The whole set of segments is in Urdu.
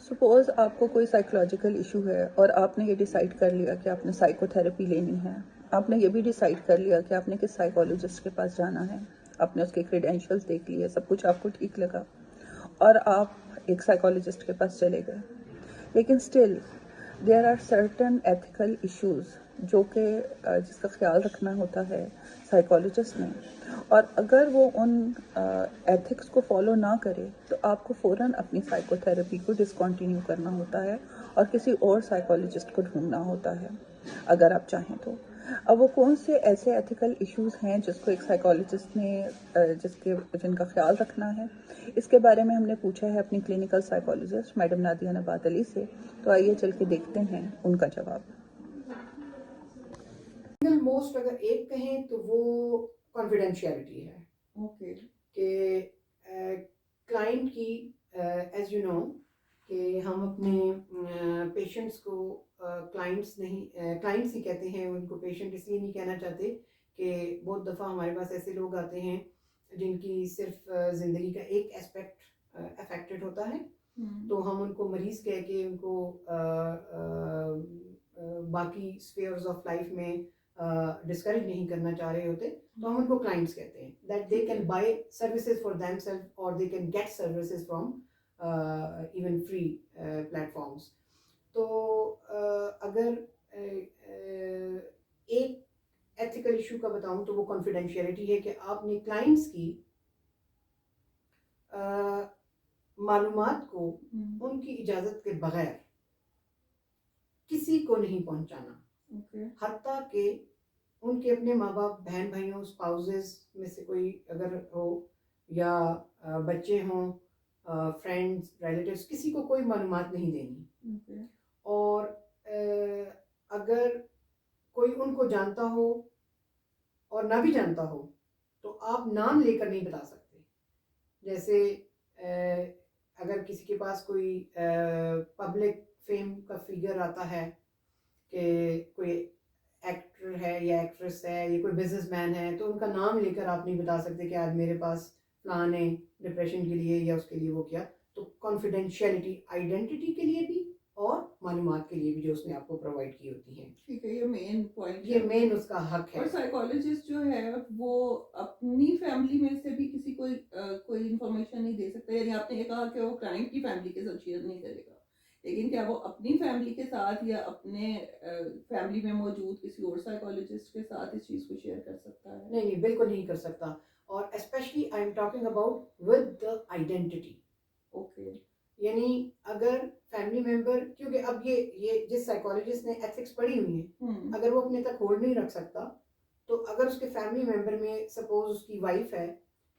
سپوز آپ کو کوئی سائیکولوجیکل ایشو ہے اور آپ نے یہ ڈیسائیڈ کر لیا کہ آپ نے سائیکو تھراپی لینی ہے. آپ نے یہ بھی ڈیسائیڈ کر لیا کہ آپ نے کس سائیکولوجسٹ کے پاس جانا ہے. آپ نے اس کے کریڈینشیلس دیکھ لیے, سب کچھ آپ کو ٹھیک لگا اور آپ ایک سائیکولوجسٹ کے پاس چلے گئے. لیکن still there are certain ethical issues جو کہ جس کا خیال رکھنا ہوتا ہے سائیکولوجسٹ نے, اور اگر وہ ان ایتھکس کو فالو نہ کرے تو آپ کو فوراً اپنی سائیکو تھراپی کو ڈسکنٹینیو کرنا ہوتا ہے اور کسی اور سائیکولوجسٹ کو ڈھونڈنا ہوتا ہے اگر آپ چاہیں تو. اب وہ کون سے ایسے ایتھیکل ایشوز ہیں جس کو ایک سائیکولوجسٹ نے جن کا خیال رکھنا ہے, اس کے بارے میں ہم نے پوچھا ہے اپنی کلینکل سائیکولوجسٹ میڈم نادیہ نبات علی سے. تو آئیے چل کے دیکھتے ہیں ان کا جواب. موسٹ اگر ایک کہیں تو وہ کانفیڈینشیلٹی ہے. اوکے. کہ کلائنٹ کی ایز یو نو کہ ہم اپنے پیشنٹس کو کلائنٹس ہی کہتے ہیں, ان کو پیشنٹ اس لیے نہیں کہنا چاہتے کہ بہت دفعہ ہمارے پاس ایسے لوگ آتے ہیں جن کی صرف زندگی کا ایک اسپیکٹ افیکٹڈ ہوتا ہے, تو ہم ان کو مریض کہہ کے ان کو باقی اسفیئرز آف لائف میں ڈسکریج نہیں کرنا چاہ رہے ہوتے, تو ہم ان کو کلائنٹس کہتے ہیں. That they can buy services for themselves اور they can get services from even free platforms. تو اگر ایک ایتھیکل ایشو کا بتاؤں تو وہ کانفیڈینشیلٹی ہے کہ آپ نے کلائنٹس کی معلومات کو ان کی اجازت کے بغیر کسی کو نہیں پہنچانا. حتیٰ کہ ان کے اپنے ماں باپ, بہن بھائیوں, اسپاؤزز میں سے کوئی اگر ہو, یا بچے ہوں, فرینڈس, ریلیٹیوز, کسی کو کوئی معلومات نہیں دینی. اور اگر کوئی ان کو جانتا ہو اور نہ بھی جانتا ہو تو آپ نام لے کر نہیں بتا سکتے. جیسے اگر کسی کے پاس کوئی پبلک فیم کا فگر آتا ہے کہ کوئی ایکٹر ہے یا ایکٹریس ہے یا کوئی بزنس مین ہے, تو ان کا نام لے کر آپ نہیں بتا سکتے کہ آج میرے پاس فلان ہے ڈپریشن کے لیے یا اس کے لیے وہ کیا. تو کانفیڈینشیلٹی آئیڈینٹی کے لیے بھی اور معلومات کے لیے بھی جو اس نے آپ کو پرووائڈ کی ہوتی ہیں. ٹھیک ہے, یہ مین پوائنٹ, یہ مین اس کا حق ہے. اور سائیکولوجسٹ جو ہے وہ اپنی فیملی میں سے بھی کسی کو کوئی انفارمیشن نہیں دے سکتا. یعنی آپ نے یہ کہا کہ وہ کلائنٹ کی فیملی کے ساتھ شیئر نہیں کرے گا, لیکن کیا وہ اپنی فیملی کے ساتھ یا اپنے فیملی میں موجود کسی اور سائیکولوجسٹ کے ساتھ اس چیز کو شیئر کر سکتا ہے؟ نہیں, بالکل نہیں کر سکتا. اور especially I am talking about with the identity. Okay. یعنی اگر فیملی ممبر, کیونکہ اب یہ جس سائیکولوجسٹ نے ایتھکس پڑھی ہوئی ہیں, اگر وہ اپنے تک ہولڈ نہیں رکھ سکتا, تو اگر اس کے فیملی ممبر میں سپوز اس کی وائف ہے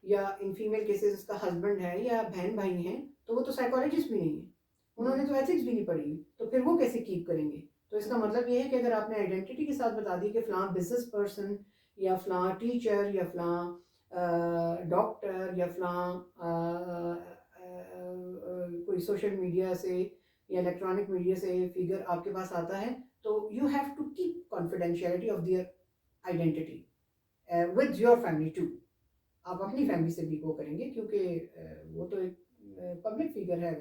یا ان فیمیل کیسز اس کا ہسبینڈ ہے یا بہن بھائی ہیں, تو وہ تو سائیکولوجسٹ بھی نہیں ہے, انہوں نے تو ایتھکس بھی نہیں پڑھی, تو پھر وہ کیسے کیپ کریں گے؟ تو اس کا مطلب یہ ہے کہ اگر آپ نے آئیڈینٹی کے ساتھ بتا دی کہ فلاں بزنس پرسن یا فلاں ٹیچر یا فلاں ڈاکٹر یا فلاں کوئی سوشل میڈیا سے یا الیکٹرانک میڈیا سے فگر آپ کے پاس آتا ہے, تو you have to keep confidentiality of their identity with your family too. آپ اپنی فیملی سے بھی وہ کریں گے کیونکہ وہ تو ایک پبلک فگر ہے,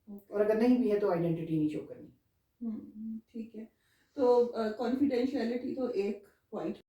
اور اگر نہیں بھی ہے تو آئیڈینٹی نہیں شو کرنی. ٹھیک ہے. تو کانفیڈینشیلٹی تو ایک پوائنٹ